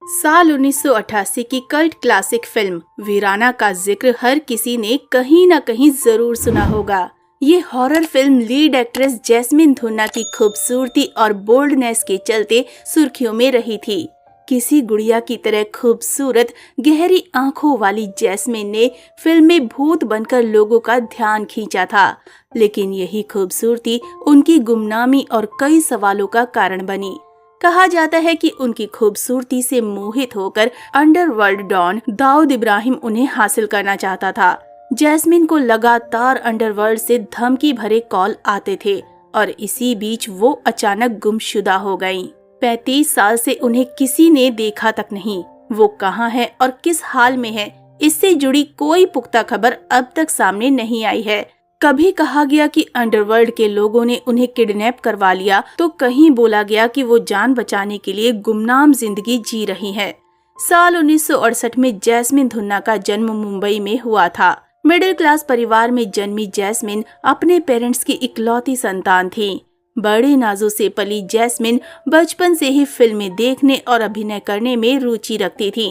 साल 1988 की cult classic film वीराना का जिक्र हर किसी ने कहीं न कहीं जरूर सुना होगा। ये horror film lead actress Jasmin Dhunna की खूबसूरती और बोल्डनेस के चलते सुर्खियों में रही थी। किसी गुड़िया की तरह खूबसूरत गहरी आंखों वाली जैस्मिन ने फिल्म में भूत बनकर लोगों का ध्यान खींचा था, लेकिन यही खूबसूरती उनकी गुमनामी और कई सवालों का कारण बनी। कहा जाता है कि उनकी खूबसूरती से मोहित होकर अंडरवर्ल्ड डॉन दाऊद इब्राहिम उन्हें हासिल करना चाहता था। जैस्मिन को लगातार अंडरवर्ल्ड से धमकी भरे कॉल आते थे और इसी बीच वो अचानक गुमशुदा हो गईं। 35 साल से उन्हें किसी ने देखा तक नहीं। वो कहाँ है और किस हाल में है, इससे जुड़ी कोई पुख्ता खबर अब तक सामने नहीं आई है। कभी कहा गया कि अंडरवर्ल्ड के लोगों ने उन्हें किडनैप करवा लिया, तो कहीं बोला गया कि वो जान बचाने के लिए गुमनाम जिंदगी जी रही हैं। साल 1968 में जैस्मिन धुन्ना का जन्म मुंबई में हुआ था। मिडिल क्लास परिवार में जन्मी जैस्मिन अपने पेरेंट्स की इकलौती संतान थी। बड़े नाजों से पली जैस्मिन बचपन से ही फिल्में देखने और अभिनय करने में रुचि रखती थी।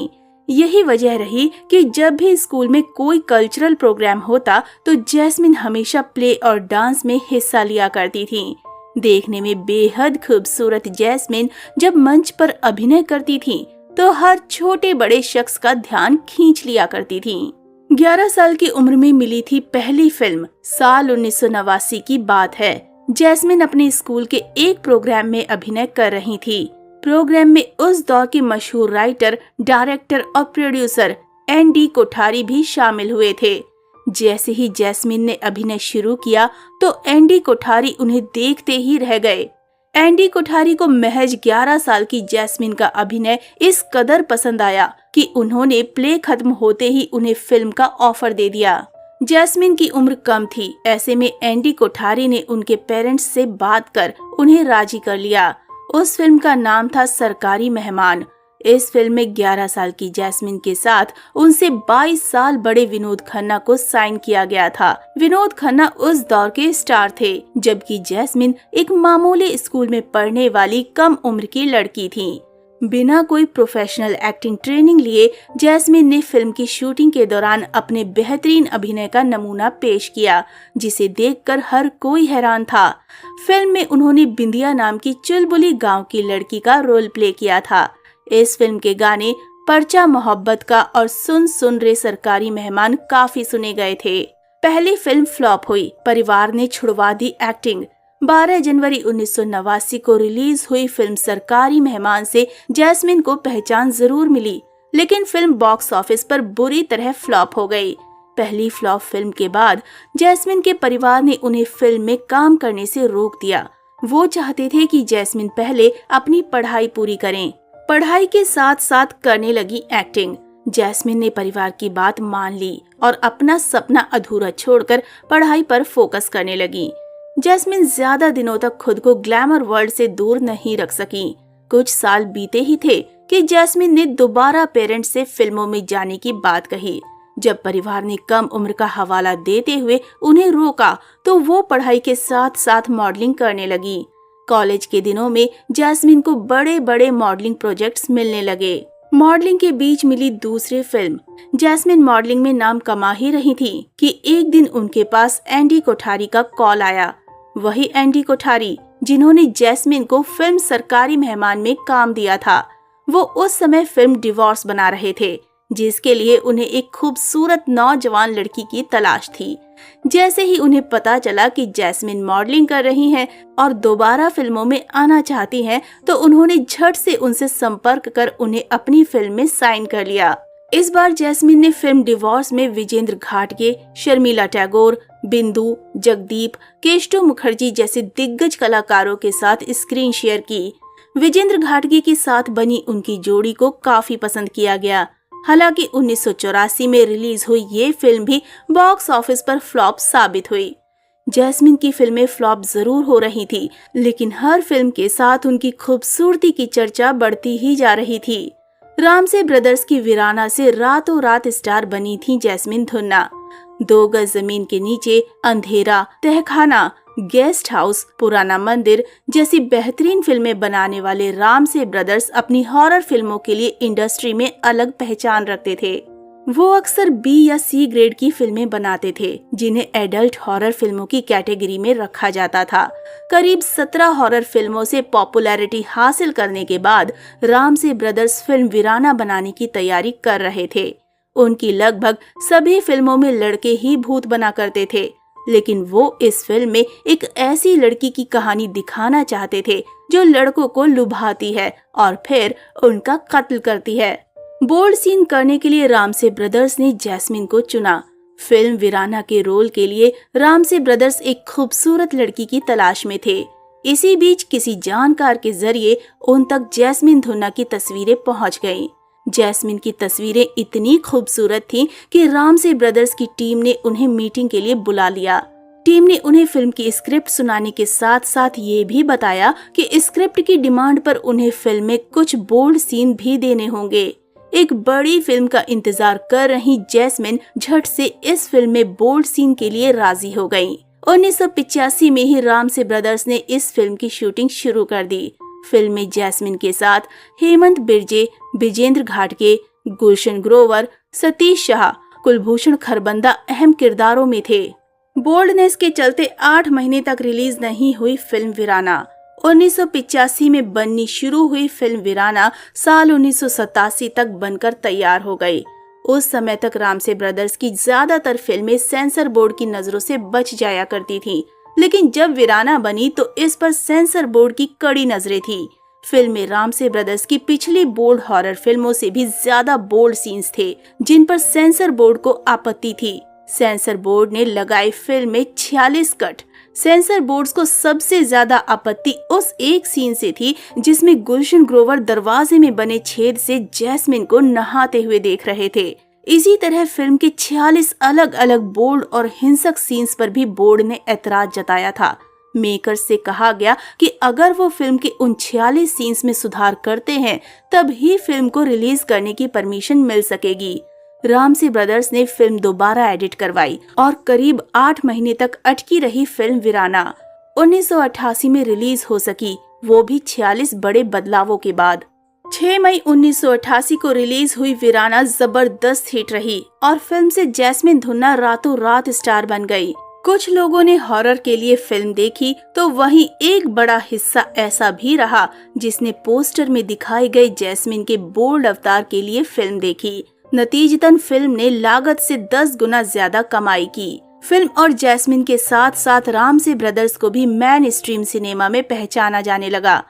यही वजह रही कि जब भी स्कूल में कोई कल्चरल प्रोग्राम होता तो जैस्मिन हमेशा प्ले और डांस में हिस्सा लिया करती थी। देखने में बेहद खूबसूरत जैस्मिन जब मंच पर अभिनय करती थी तो हर छोटे बड़े शख्स का ध्यान खींच लिया करती थी। 11 साल की उम्र में मिली थी पहली फिल्म। साल 1989 की बात है। जैस्मिन अपने स्कूल के एक प्रोग्राम में अभिनय कर रही थी। प्रोग्राम में उस दौर के मशहूर राइटर, डायरेक्टर और प्रोड्यूसर एनडी कोठारी भी शामिल हुए थे। जैसे ही जैस्मिन ने अभिनय शुरू किया तो एनडी कोठारी उन्हें देखते ही रह गए। एनडी कोठारी को महज 11 साल की जैस्मिन का अभिनय इस कदर पसंद आया कि उन्होंने प्ले खत्म होते ही उन्हें फिल्म का ऑफर दे दिया। जैस्मिन की उम्र कम थी, ऐसे में एनडी कोठारी ने उनके पेरेंट्स से बात कर उन्हें राजी कर लिया। उस फिल्म का नाम था सरकारी मेहमान। इस फिल्म में 11 साल की जैस्मिन के साथ उनसे 22 साल बड़े विनोद खन्ना को साइन किया गया था। विनोद खन्ना उस दौर के स्टार थे, जबकि जैस्मिन एक मामूली स्कूल में पढ़ने वाली कम उम्र की लड़की थी। बिना कोई प्रोफेशनल एक्टिंग ट्रेनिंग लिए जैस्मिन ने फिल्म की शूटिंग के दौरान अपने बेहतरीन अभिनय का नमूना पेश किया, जिसे देखकर हर कोई हैरान था। फिल्म में उन्होंने बिंदिया नाम की चुलबुली गांव की लड़की का रोल प्ले किया था। इस फिल्म के गाने पर्चा मोहब्बत का और सुन सुन रे सरकारी मेहमान काफी सुने गए थे। पहली फिल्म फ्लॉप हुई। परिवार ने छुड़वा दी एक्टिंग। 12 जनवरी 1989 को रिलीज हुई फिल्म सरकारी मेहमान से जैस्मिन को पहचान जरूर मिली, लेकिन फिल्म बॉक्स ऑफिस पर बुरी तरह फ्लॉप हो गई। पहली फ्लॉप फिल्म के बाद जैस्मिन के परिवार ने उन्हें फिल्म में काम करने से रोक दिया। वो चाहते थे कि जैस्मिन पहले अपनी पढ़ाई पूरी करें। पढ़ाई के साथ साथ करने लगी एक्टिंग। जैस्मिन ने परिवार की बात मान ली और अपना सपना अधूरा छोड़कर पढ़ाई पर फोकस करने लगी। जैस्मिन ज्यादा दिनों तक खुद को ग्लैमर वर्ल्ड से दूर नहीं रख सकी। कुछ साल बीते ही थे कि जैस्मिन ने दोबारा पेरेंट्स से फिल्मों में जाने की बात कही। जब परिवार ने कम उम्र का हवाला देते हुए उन्हें रोका तो वो पढ़ाई के साथ साथ मॉडलिंग करने लगी। कॉलेज के दिनों में जैस्मिन को बड़े बड़े मॉडलिंग प्रोजेक्ट्स मिलने लगे। मॉडलिंग के बीच मिली दूसरी फिल्म। जैस्मिन मॉडलिंग में नाम कमा ही रही थी कि एक दिन उनके पास एनडी कोठारी का कॉल आया। वही एनडी कोठारी जिन्होंने जैस्मिन को फिल्म सरकारी मेहमान में काम दिया था। वो उस समय फिल्म डिवोर्स बना रहे थे, जिसके लिए उन्हें एक खूबसूरत नौजवान लड़की की तलाश थी। जैसे ही उन्हें पता चला कि जैस्मिन मॉडलिंग कर रही हैं और दोबारा फिल्मों में आना चाहती हैं, तो उन्होंने झट से उनसे संपर्क कर उन्हें अपनी फिल्म में साइन कर लिया। इस बार जैस्मिन ने फिल्म डिवोर्स में विजेंद्र घाटगे, शर्मिला टैगोर, बिंदु, जगदीप, केशव मुखर्जी जैसे दिग्गज कलाकारों के साथ स्क्रीन शेयर की। विजेंद्र घाटगे के साथ बनी उनकी जोड़ी को काफी पसंद किया गया। हालांकि 1984 में रिलीज हुई ये फिल्म भी बॉक्स ऑफिस पर फ्लॉप साबित हुई। जैस्मिन की फिल्में फ्लॉप जरूर हो रही थी, लेकिन हर फिल्म के साथ उनकी खूबसूरती की चर्चा बढ़ती ही जा रही थी। रामसे ब्रदर्स की वीराना से रातों रात स्टार बनी थी जैस्मिन धुन्ना। 2 गज जमीन के नीचे, अंधेरा, तहखाना, गेस्ट हाउस, पुराना मंदिर जैसी बेहतरीन फिल्में बनाने वाले रामसे ब्रदर्स अपनी हॉरर फिल्मों के लिए इंडस्ट्री में अलग पहचान रखते थे। वो अक्सर बी या सी ग्रेड की फिल्में बनाते थे जिन्हें एडल्ट हॉरर फिल्मों की कैटेगरी में रखा जाता था। करीब 17 हॉरर फिल्मों से पॉपुलैरिटी हासिल करने के बाद रामसे ब्रदर्स फिल्म वीराना बनाने की तैयारी कर रहे थे। उनकी लगभग सभी फिल्मों में लड़के ही भूत बना करते थे, लेकिन वो इस फिल्म में एक ऐसी लड़की की कहानी दिखाना चाहते थे जो लड़कों को लुभाती है और फिर उनका कत्ल करती है। बोल्ड सीन करने के लिए रामसे ब्रदर्स ने जैस्मिन को चुना। फिल्म वीराना के रोल के लिए रामसे ब्रदर्स एक खूबसूरत लड़की की तलाश में थे। इसी बीच किसी जानकार के जरिए उन तक जैस्मिन धुन्ना की तस्वीरें पहुंच गईं। जैस्मिन की तस्वीरें इतनी खूबसूरत थीं कि रामसे ब्रदर्स की टीम ने उन्हें मीटिंग के लिए बुला लिया। टीम ने उन्हें फिल्म की स्क्रिप्ट सुनाने के साथ साथ ये भी बताया कि स्क्रिप्ट की डिमांड पर उन्हें फिल्म में कुछ बोल्ड सीन भी देने होंगे। एक बड़ी फिल्म का इंतजार कर रही जैस्मिन झट से इस फिल्म में बोल्ड सीन के लिए राजी हो गयी। 1985 में ही रामसे ब्रदर्स ने इस फिल्म की शूटिंग शुरू कर दी। फिल्म में जैस्मिन के साथ हेमंत बिरजे, विजेंद्र घाटगे, गुलशन ग्रोवर, सतीश शाह, कुलभूषण खरबंदा अहम किरदारों में थे। बोल्डनेस के चलते 8 महीने तक रिलीज नहीं हुई फिल्म वीराना। 1985 में बननी शुरू हुई फिल्म वीराना साल 1987 तक बनकर तैयार हो गई। उस समय तक रामसे ब्रदर्स की ज्यादातर फिल्में सेंसर बोर्ड की नजरों से बच जाया करती थीं, लेकिन जब वीराना बनी तो इस पर सेंसर बोर्ड की कड़ी नजरें थी। फिल्म में रामसे ब्रदर्स की पिछली बोल्ड हॉरर फिल्मों से भी ज्यादा बोल्ड सीन्स थे, जिन पर सेंसर बोर्ड को आपत्ति थी। सेंसर बोर्ड ने लगाई फिल्म में 46 कट। सेंसर बोर्ड्स को सबसे ज्यादा आपत्ति उस एक सीन से थी जिसमें गुलशन ग्रोवर दरवाजे में बने छेद से जैस्मिन को नहाते हुए देख रहे थे। इसी तरह फिल्म के 46 अलग अलग बोल्ड और हिंसक सीन्स पर भी बोर्ड ने ऐतराज जताया था। मेकर्स से कहा गया कि अगर वो फिल्म के उन 46 सीन्स में सुधार करते हैं तब ही फिल्म को रिलीज करने की परमिशन मिल सकेगी। रामसे ब्रदर्स ने फिल्म दोबारा एडिट करवाई और करीब 8 महीने तक अटकी रही फिल्म वीराना 1988 में रिलीज हो सकी, वो भी 46 बड़े बदलावों के बाद। 6 मई 1988 को रिलीज हुई वीराना जबरदस्त हिट रही और फिल्म से जैस्मिन धुन्ना रातों रात स्टार बन गई। कुछ लोगों ने हॉरर के लिए फिल्म देखी तो वहीं एक बड़ा हिस्सा ऐसा भी रहा जिसने पोस्टर में दिखाई गई जैस्मिन के बोल्ड अवतार के लिए फिल्म देखी। नतीजतन फिल्म ने लागत से 10 गुना ज्यादा कमाई की। फिल्म और जैस्मिन के साथ साथ रामसे ब्रदर्स को भी मेन स्ट्रीम सिनेमा में पहचाना जाने लगा।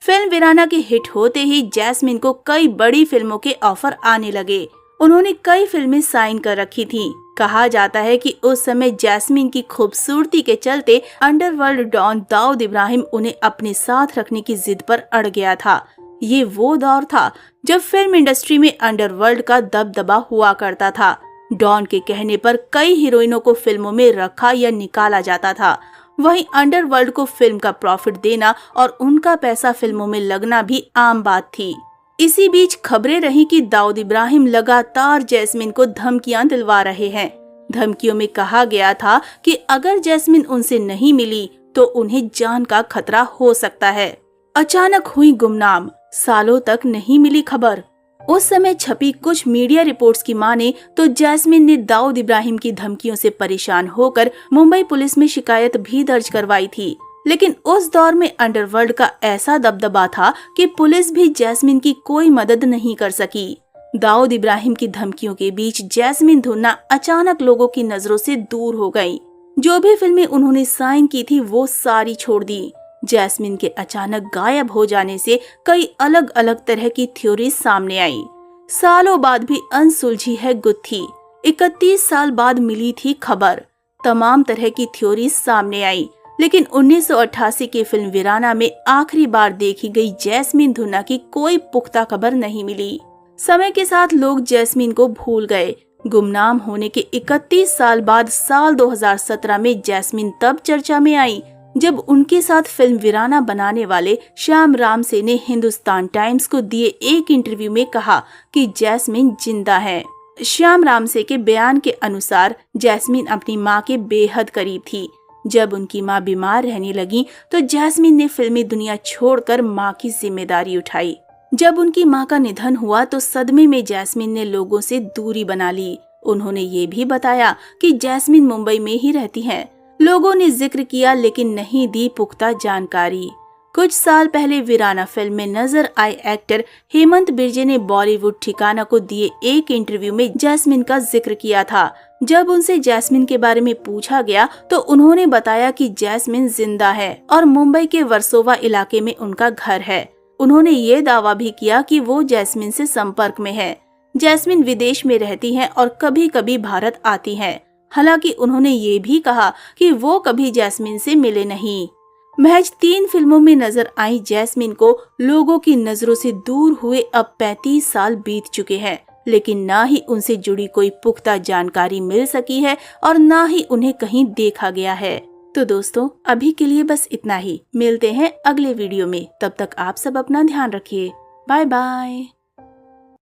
फिल्म वीराना के हिट होते ही जैस्मिन को कई बड़ी फिल्मों के ऑफर आने लगे। उन्होंने कई फिल्में साइन कर रखी थीं। कहा जाता है कि उस समय जैस्मिन की खूबसूरती के चलते अंडरवर्ल्ड डॉन दाऊद इब्राहिम उन्हें अपने साथ रखने की जिद पर अड़ गया था। ये वो दौर था जब फिल्म इंडस्ट्री में अंडरवर्ल्ड का दबदबा हुआ करता था। डॉन के कहने पर कई हीरोइनों को फिल्मों में रखा या निकाला जाता था। वहीं अंडरवर्ल्ड को फिल्म का प्रॉफिट देना और उनका पैसा फिल्मों में लगना भी आम बात थी। इसी बीच खबरें रही कि दाऊद इब्राहिम लगातार जैस्मिन को धमकियां दिलवा रहे हैं। धमकियों में कहा गया था कि अगर जैस्मिन उनसे नहीं मिली तो उन्हें जान का खतरा हो सकता है। अचानक हुई गुमनाम, सालों तक नहीं मिली खबर। उस समय छपी कुछ मीडिया रिपोर्ट्स की माने तो जैस्मिन ने दाऊद इब्राहिम की धमकियों से परेशान होकर मुंबई पुलिस में शिकायत भी दर्ज करवाई थी। लेकिन उस दौर में अंडरवर्ल्ड का ऐसा दबदबा था कि पुलिस भी जैस्मिन की कोई मदद नहीं कर सकी। दाऊद इब्राहिम की धमकियों के बीच जैस्मिन धुन्ना अचानक लोगों की नजरों से दूर हो गई। जो भी फिल्में उन्होंने साइन की थी वो सारी छोड़ दी। जैस्मिन के अचानक गायब हो जाने से कई अलग अलग तरह की थ्योरी सामने आई। सालों बाद भी अनसुलझी है गुत्थी। 31 साल बाद मिली थी खबर। तमाम तरह की थ्योरी सामने आई, लेकिन 1988 की फिल्म वीराना में आखिरी बार देखी गई जैस्मिन धुन्ना की कोई पुख्ता खबर नहीं मिली। समय के साथ लोग जैस्मिन को भूल गए। गुमनाम होने के 31 साल बाद साल 2017 में जैस्मिन तब चर्चा में आई जब उनके साथ फिल्म वीराना बनाने वाले श्याम रामसे ने हिंदुस्तान टाइम्स को दिए एक इंटरव्यू में कहा कि जैस्मिन जिंदा है। श्याम रामसे के बयान के अनुसार जैस्मिन अपनी मां के बेहद करीब थी। जब उनकी माँ बीमार रहने लगी तो जैस्मिन ने फिल्मी दुनिया छोड़कर माँ की जिम्मेदारी उठाई। जब उनकी माँ का निधन हुआ तो सदमे में जैस्मिन ने लोगों से दूरी बना ली। उन्होंने ये भी बताया कि जैस्मिन मुंबई में ही रहती हैं। लोगों ने जिक्र किया लेकिन नहीं दी पुख्ता जानकारी। कुछ साल पहले वीराना फिल्म में नजर आए एक्टर हेमंत बिर्जे ने बॉलीवुड ठिकाना को दिए एक इंटरव्यू में जैस्मिन का जिक्र किया था। जब उनसे जैस्मिन के बारे में पूछा गया तो उन्होंने बताया कि जैस्मिन जिंदा है और मुंबई के वर्सोवा इलाके में उनका घर है। उन्होंने ये दावा भी किया कि वो जैस्मिन से संपर्क में है। जैस्मिन विदेश में रहती हैं और कभी कभी भारत आती हैं। हालांकि उन्होंने ये भी कहा कि वो कभी जैस्मिन से मिले नहीं। महज 3 फिल्मों में नजर आई जैस्मिन को लोगों की नजरों से दूर हुए अब 35 साल बीत चुके हैं, लेकिन ना ही उनसे जुड़ी कोई पुख्ता जानकारी मिल सकी है और ना ही उन्हें कहीं देखा गया है। तो दोस्तों, अभी के लिए बस इतना ही। मिलते हैं अगले वीडियो में। तब तक आप सब अपना ध्यान रखिए। Bye bye.